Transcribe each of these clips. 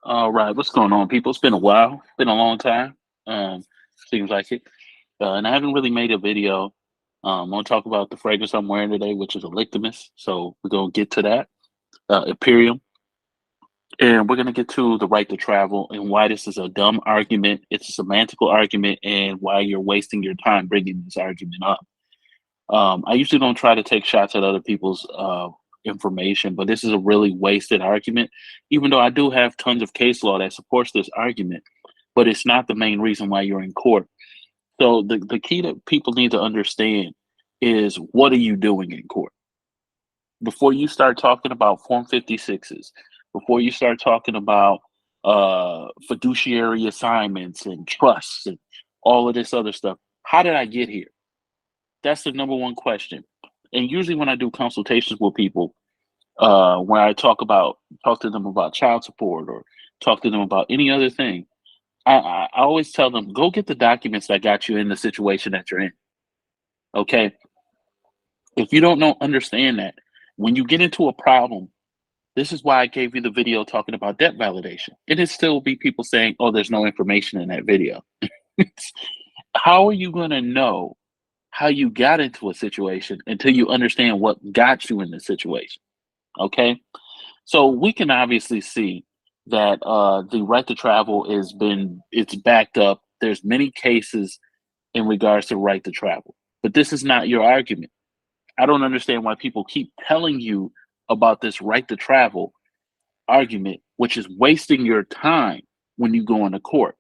All right, what's going on, people? It's been a while, been a long time. Um, Seems like it. And I haven't really made a video. I'm gonna talk about the fragrance I'm wearing today, which is a Lictimus. So we're gonna get to that, Imperium, and we're gonna get to the right to travel and why this is a dumb argument. It's a semantical argument, and why you're wasting your time bringing this argument up. I usually don't try to take shots at other people's information, but this is a really wasted argument. Even though I do have tons of case law that supports this argument, but it's not the main reason why you're in court. So the key that people need to understand is, what are you doing in court? Before you start talking about Form 56s, before you start talking about fiduciary assignments and trusts and all of this other stuff, how did I get here? That's the number one question. And usually when I do consultations with people, when I talk to them about child support or talk to them about any other thing, I always tell them, go get the documents that got you in the situation that you're in. Okay. If you don't know, understand that when you get into a problem, this is why I gave you the video talking about debt validation. It'll still be people saying, oh, there's no information in that video. How are you going to know how you got into a situation until you understand what got you in the situation? Okay. So we can obviously see that the right to travel it's backed up. There's many cases in regards to right to travel, but this is not your argument. I don't understand why people keep telling you about this right to travel argument, which is wasting your time when you go into court.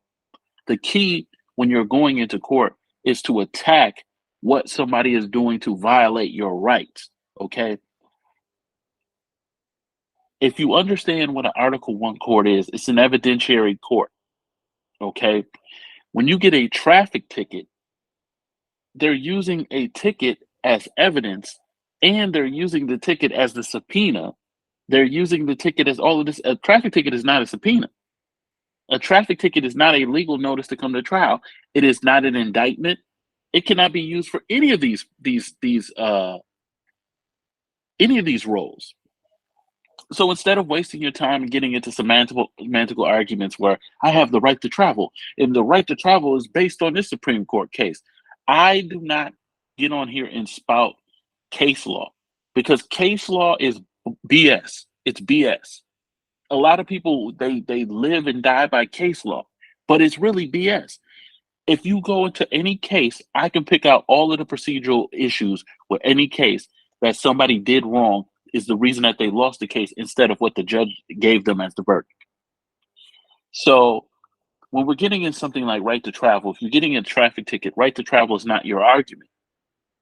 The key when you're going into court is to attack what somebody is doing to violate your rights. Okay. If you understand what an Article 1 court is, it's an evidentiary court. Okay. When you get a traffic ticket, they're using a ticket as evidence, and they're using the ticket as the subpoena. They're using the ticket as all of this. A traffic ticket is not a subpoena. A traffic ticket is not a legal notice to come to trial. It is not an indictment. It cannot be used for any of these roles. So instead of wasting your time and getting into semantical arguments where I have the right to travel and the right to travel is based on this Supreme Court case, I do not get on here and spout case law, because case law is BS. It's BS. A lot of people, they live and die by case law, but it's really BS. If you go into any case, I can pick out all of the procedural issues with any case that somebody did wrong is the reason that they lost the case, instead of what the judge gave them as the verdict. So when we're getting in something like right to travel, if you're getting a traffic ticket, right to travel is not your argument.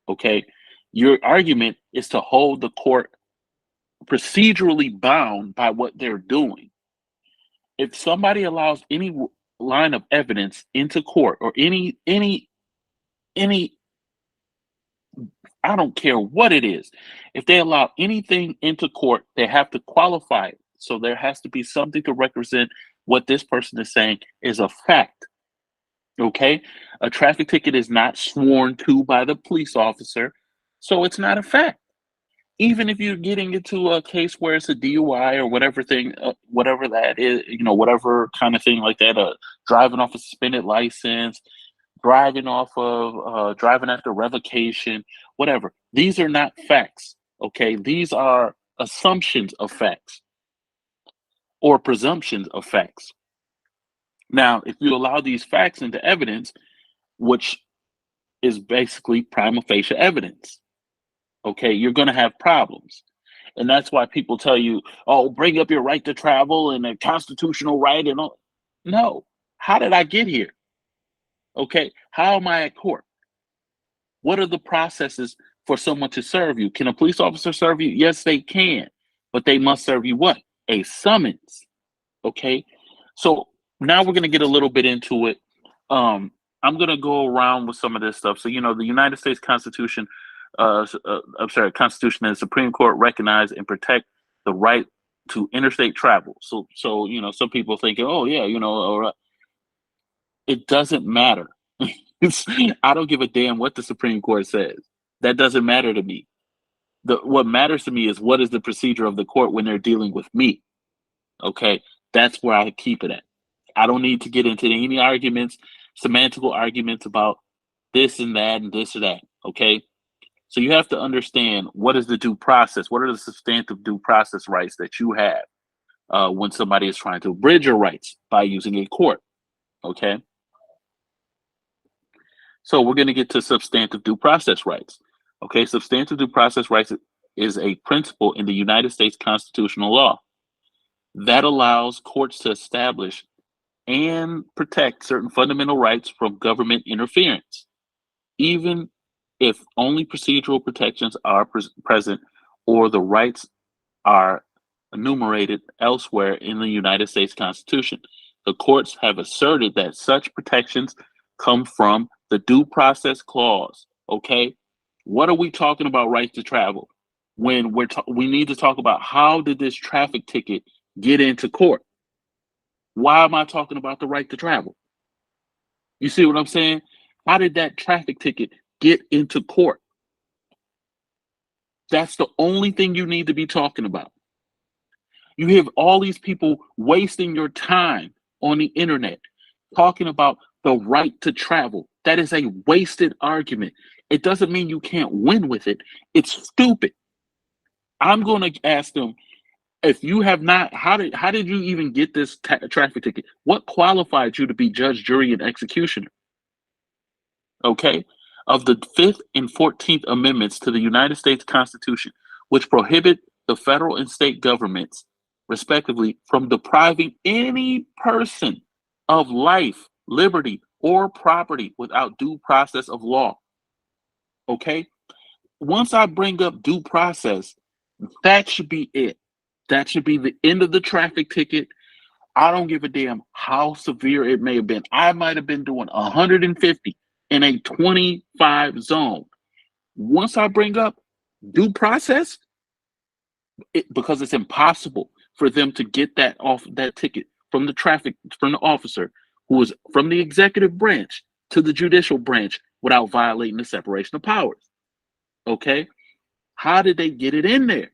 Okay. Your argument is to hold the court procedurally bound by what they're doing. If somebody allows any line of evidence into court, or any I don't care what it is. If they allow anything into court, they have to qualify it. So there has to be something to represent what this person is saying is a fact. Okay? A traffic ticket is not sworn to by the police officer, so it's not a fact. Even if you're getting into a case where it's a DUI or whatever thing, whatever that is, whatever kind of thing like that, driving off a suspended license, driving after revocation, whatever. These are not facts. Okay, these are assumptions of facts or presumptions of facts. Now, if you allow these facts into evidence, which is basically prima facie evidence, okay, you're going to have problems. And that's why people tell you, oh, bring up your right to travel and a constitutional right and all. No. How did I get here? Okay. How am I at court? What are the processes for someone to serve you? Can a police officer serve you? Yes, they can. But they must serve you what? A summons. Okay. So now we're going to get a little bit into it. I'm going to go around with some of this stuff. So, the United States Constitution, Constitution and the Supreme Court recognize and protect the right to interstate travel. So some people think, oh yeah, it doesn't matter. I don't give a damn what the Supreme Court says. That doesn't matter to me. What matters to me is, what is the procedure of the court when they're dealing with me. Okay, That's where I keep it at. I don't need to get into any arguments, semantical arguments about this and that and this or that. Okay. So you have to understand, what is the due process? What are the substantive due process rights that you have when somebody is trying to abridge your rights by using a court? Okay. So we're going to get to substantive due process rights. Okay. Substantive due process rights is a principle in the United States constitutional law that allows courts to establish and protect certain fundamental rights from government interference, even if only procedural protections are present or the rights are enumerated elsewhere in the United States Constitution. The courts have asserted that such protections come from the Due Process Clause. Okay, what are we talking about? Right to travel. When we need to talk about, how did this traffic ticket get into court? Why am I talking about the right to travel? You see what I'm saying? How did that traffic ticket get into court? That's the only thing you need to be talking about. You have all these people wasting your time on the internet talking about the right to travel. That is a wasted argument. It doesn't mean you can't win with it. It's stupid. I'm going to ask them, if you have not, how did you even get this traffic ticket? What qualified you to be judge, jury, and executioner? Okay, of the Fifth and 14th Amendments to the United States Constitution, which prohibit the federal and state governments, respectively, from depriving any person of life, liberty, or property without due process of law. Okay, once I bring up due process, that should be it. That should be the end of the traffic ticket. I don't give a damn how severe it may have been. I might have been doing 150 in a 25 zone. Once I bring up due process, because it's impossible for them to get that off that ticket from the officer who is from the executive branch to the judicial branch without violating the separation of powers. Okay? How did they get it in there?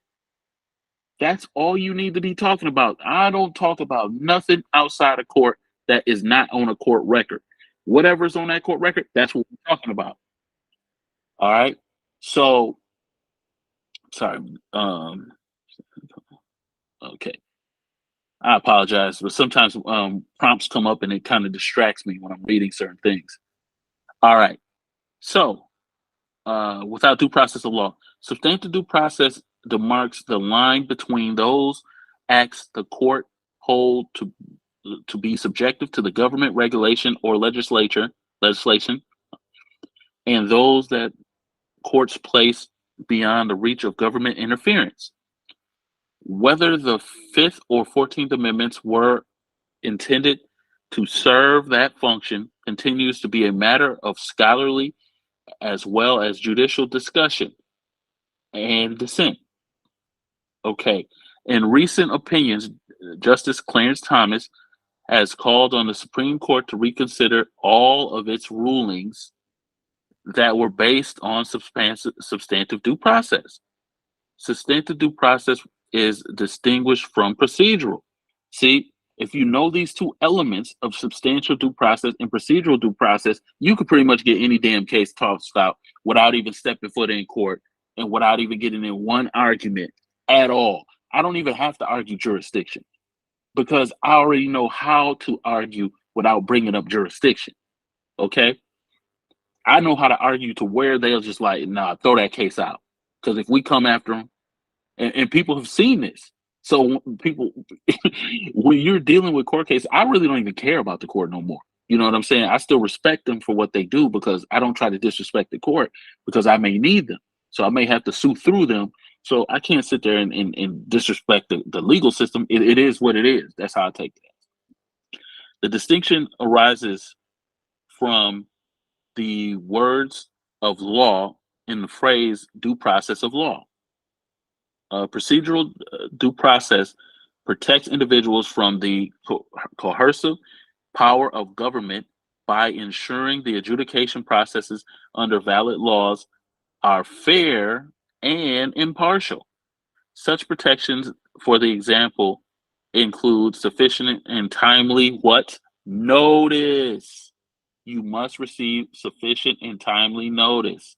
That's all you need to be talking about. I don't talk about nothing outside of court that is not on a court record. Whatever's on that court record, that's what we're talking about. All right. So, sorry. Okay. I apologize, but sometimes prompts come up and it kind of distracts me when I'm reading certain things. All right. So, without due process of law, substantive due process demarks the line between those acts the court hold to be subjective to the government regulation or legislation, and those that courts place beyond the reach of government interference. Whether the Fifth or 14th Amendments were intended to serve that function continues to be a matter of scholarly as well as judicial discussion and dissent. Okay. In recent opinions, Justice Clarence Thomas has called on the Supreme Court to reconsider all of its rulings that were based on substantive due process. Substantive due process is distinguished from procedural. See, if you know these two elements of substantial due process and procedural due process, you could pretty much get any damn case tossed out without even stepping foot in court and without even getting in one argument at all. I don't even have to argue jurisdiction because I already know how to argue without bringing up jurisdiction. Okay. I know how to argue to where they'll just like, nah, throw that case out. Because if we come after them, and people have seen this. So people, when you're dealing with court cases, I really don't even care about the court no more. You know what I'm saying? I still respect them for what they do because I don't try to disrespect the court because I may need them. So I may have to sue through them. So I can't sit there and disrespect the legal system. It is what it is. That's how I take that. The distinction arises from the words of law in the phrase due process of law. Procedural due process protects individuals from the coercive power of government by ensuring the adjudication processes under valid laws are fair and impartial. Such protections, for the example, include sufficient and timely what? Notice. You must receive sufficient and timely notice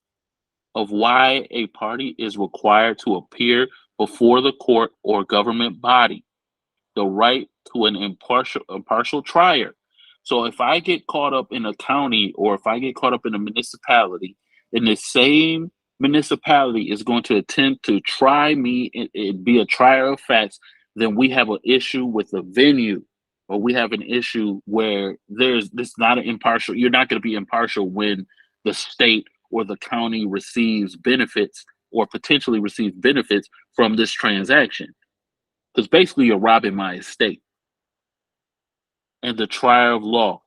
of why a party is required to appear before the court or government body, the right to an impartial trier. So if I get caught up in a county or if I get caught up in a municipality, and the same municipality is going to attempt to try me and be a trier of facts, then we have an issue with the venue, or we have an issue where there's this not an impartial. You're not going to be impartial when the state or the county receives benefits or potentially receives benefits from this transaction, because basically you're robbing my estate. And the trier of law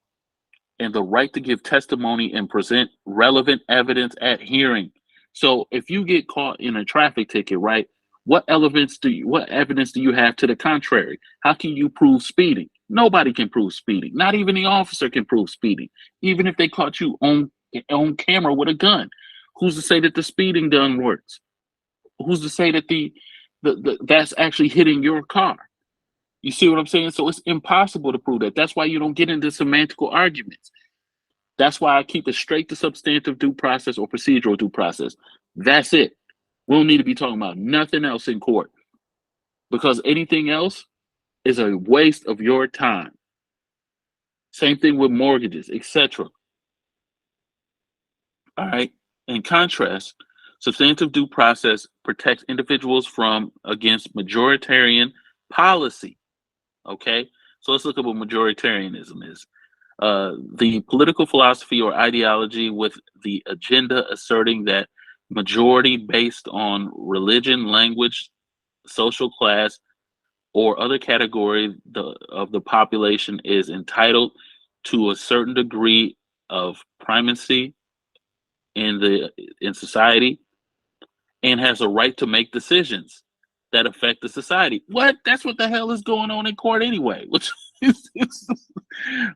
and the right to give testimony and present relevant evidence at hearing. So if you get caught in a traffic ticket, right? What evidence do you have to the contrary? How can you prove speeding? Nobody can prove speeding. Not even the officer can prove speeding. Even if they caught you on camera with a gun, who's to say that the speeding gun works? Who's to say that that's actually hitting your car? You see what I'm saying? So it's impossible to prove that. That's why you don't get into semantical arguments. That's why I keep it straight to substantive due process or procedural due process. That's it. We don't need to be talking about nothing else in court, because anything else is a waste of your time. Same thing with mortgages, etc. All right. In contrast, substantive due process protects individuals from against majoritarian policy. Okay. So let's look at what majoritarianism is. The political philosophy or ideology with the agenda asserting that majority based on religion, language, social class, or other category of the population is entitled to a certain degree of primacy in society and has a right to make decisions that affect the society. What? That's what the hell is going on in court anyway. Which is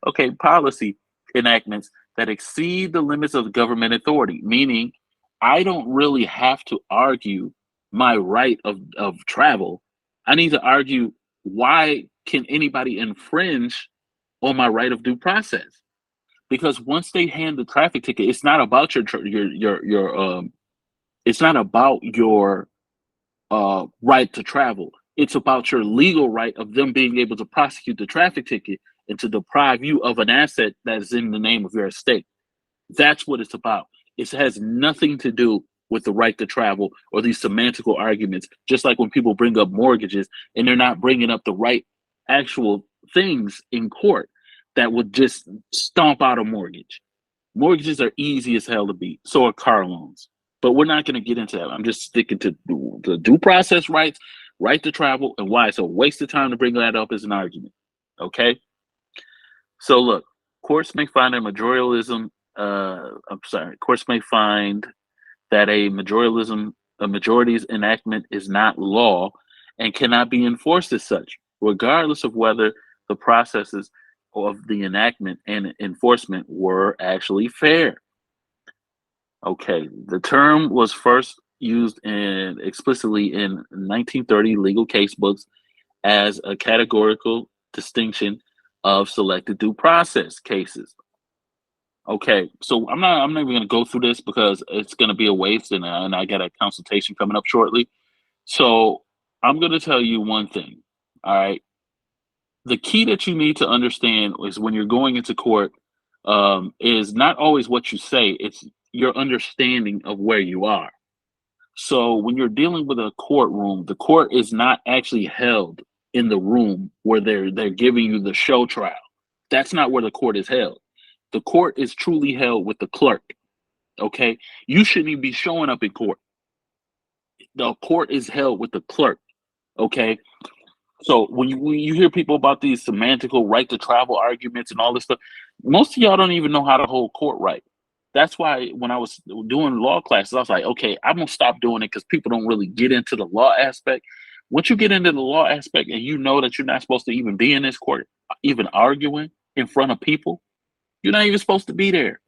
okay, policy enactments that exceed the limits of government authority, meaning I don't really have to argue my right of travel. I need to argue why can anybody infringe on my right of due process? Because once they hand the traffic ticket, it's not about your it's not about your right to travel. It's about your legal right of them being able to prosecute the traffic ticket and to deprive you of an asset that is in the name of your estate. That's what it's about. It has nothing to do with the right to travel or these semantical arguments. Just like when people bring up mortgages and they're not bringing up the right actual things in court that would just stomp out a mortgage. Mortgages are easy as hell to beat. So are car loans. But we're not going to get into that. I'm just sticking to the due process rights, right to travel, and why it's a waste of time to bring that up as an argument. Okay? So look, courts may find courts may find that a majority's enactment is not law and cannot be enforced as such, regardless of whether the processes of the enactment and enforcement were actually fair. Okay, the term was first used explicitly in 1930 legal case books as a categorical distinction of selected due process cases. Okay, so I'm not even going to go through this because it's going to be a waste, and I got a consultation coming up shortly. So I'm going to tell you one thing. All right, the key that you need to understand is when you're going into court is not always what you say; it's your understanding of where you are. So when you're dealing with a courtroom, the court is not actually held in the room where they're giving you the show trial. That's not where the court is held. The court is truly held with the clerk. Okay, you shouldn't even be showing up in court. The court is held with the clerk. Okay, so when you hear people about these semantical right to travel arguments and all this stuff, most of y'all don't even know how to hold court right. That's why when I was doing law classes, I was like, okay, I'm gonna stop doing it because people don't really get into the law aspect. Once you get into the law aspect and you know that you're not supposed to even be in this court, even arguing in front of people, you're not even supposed to be there.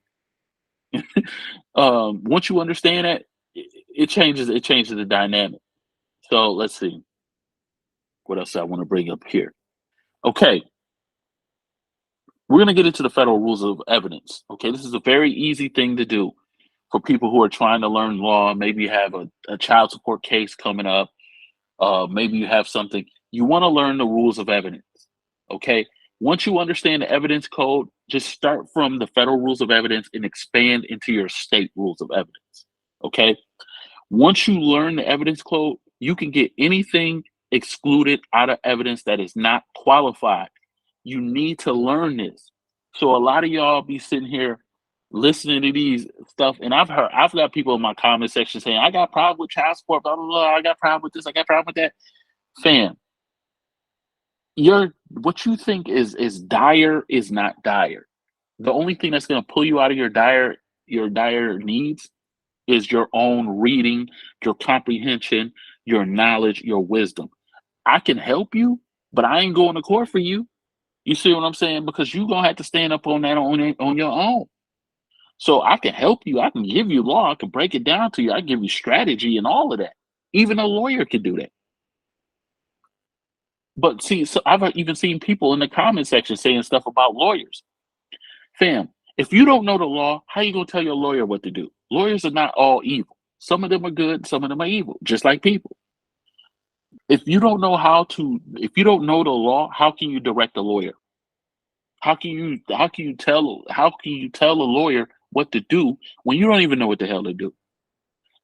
Once you understand that, it changes the dynamic. So let's see what else I want to bring up here. Okay, we're going to get into the federal rules of evidence. Okay, this is a very easy thing to do for people who are trying to learn law. Maybe you have a child support case coming up. Maybe you have something. You want to learn the rules of evidence. Okay. Once you understand the evidence code, just start from the federal rules of evidence and expand into your state rules of evidence. Okay. Once you learn the evidence code, you can get anything excluded out of evidence that is not qualified. You need to learn this. So a lot of y'all be sitting here listening to these stuff, and I've got people in my comment section saying, I got a problem with child support, blah blah blah, I got a problem with this, I got a problem with that. Fam, what you think is dire is not dire. The only thing that's gonna pull you out of your dire needs is your own reading, your comprehension, your knowledge, your wisdom. I can help you, but I ain't going to court for you. You see what I'm saying? Because you're gonna have to stand up on that on your own. So I can help you. I can give you law. I can break it down to you. I can give you strategy and all of that. Even a lawyer can do that. But see, so I've even seen people in the comment section saying stuff about lawyers. Fam, if you don't know the law, how you gonna tell your lawyer what to do? Lawyers are not all evil. Some of them are good, some of them are evil, just like people. If you don't know the law, how can you direct a lawyer? How can you tell a lawyer what to do when you don't even know what the hell to do?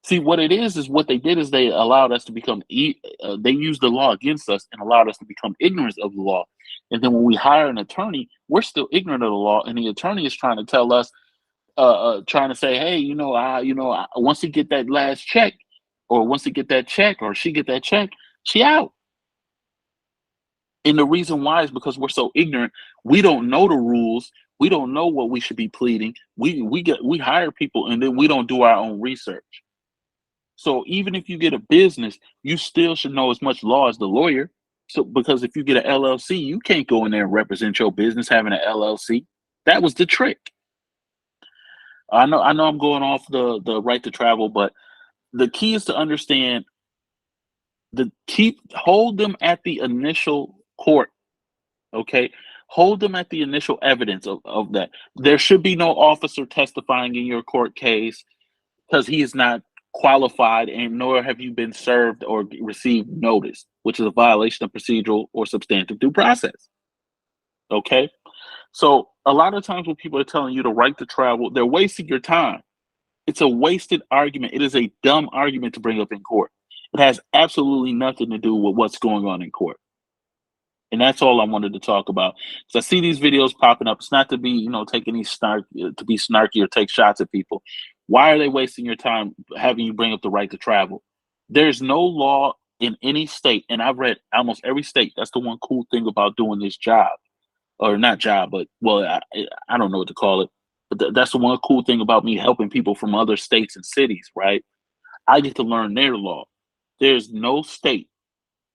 See, what it is what they did is they allowed us to they used the law against us and allowed us to become ignorant of the law. And then when we hire an attorney, we're still ignorant of the law, and the attorney is trying to tell us, trying to say, hey, once he get that last check, or once he get that check, or she get that check, she out. And the reason why is because we're so ignorant. We don't know the rules. We don't know what we should be pleading. We hire people and then we don't do our own research. So even if you get a business, you still should know as much law as the lawyer. So because if you get an LLC, you can't go in there and represent your business having an LLC. That was the trick. I know I'm going off the right to travel, but the key is to understand hold them at the initial court. Okay. Hold them at the initial evidence of that. There should be no officer testifying in your court case because he is not qualified, and nor have you been served or received notice, which is a violation of procedural or substantive due process. Okay. So a lot of times when people are telling you the right to travel, they're wasting your time. It's a wasted argument. It is a dumb argument to bring up in court. It has absolutely nothing to do with what's going on in court. And that's all I wanted to talk about. So I see these videos popping up. It's not to be, take any to be snarky or take shots at people. Why are they wasting your time having you bring up the right to travel? There's no law in any state, and I've read almost every state. That's the one cool thing about doing this job, or not job, but well, I don't know what to call it. But that's the one cool thing about me helping people from other states and cities, right? I get to learn their law. There's no state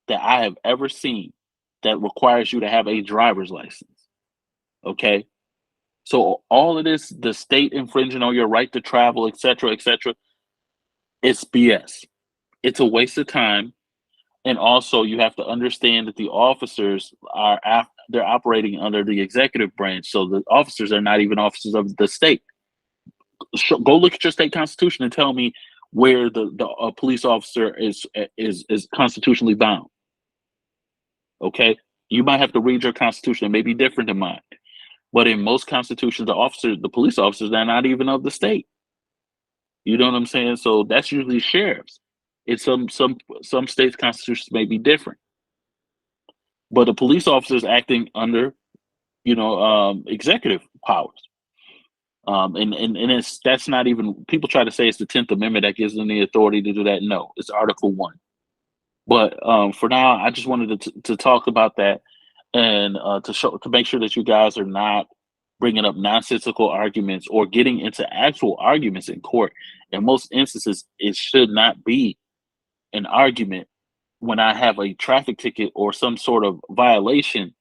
that I have ever seen that requires you to have a driver's license. Okay. So all of this, the state infringing on your right to travel, et cetera, it's BS. It's a waste of time. And also you have to understand that the officers they're operating under the executive branch. So the officers are not even officers of the state. Go look at your state constitution and tell me where the police officer is constitutionally bound. Okay, you might have to read your constitution. It may be different than mine, but in most constitutions, the police officers, they're not even of the state. You know what I'm saying? So that's usually sheriffs. It's some states' constitutions may be different, but the police officer is acting under, executive powers. And that's not even, people try to say it's the 10th Amendment that gives them the authority to do that. No, it's Article 1. But for now, I just wanted to talk about that, and to make sure that you guys are not bringing up nonsensical arguments or getting into actual arguments in court. In most instances, it should not be an argument when I have a traffic ticket or some sort of violation,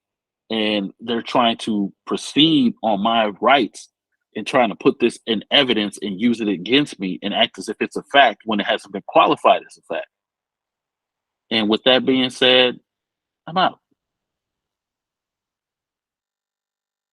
and they're trying to proceed on my rights and trying to put this in evidence and use it against me and act as if it's a fact when it hasn't been qualified as a fact. And with that being said, I'm out.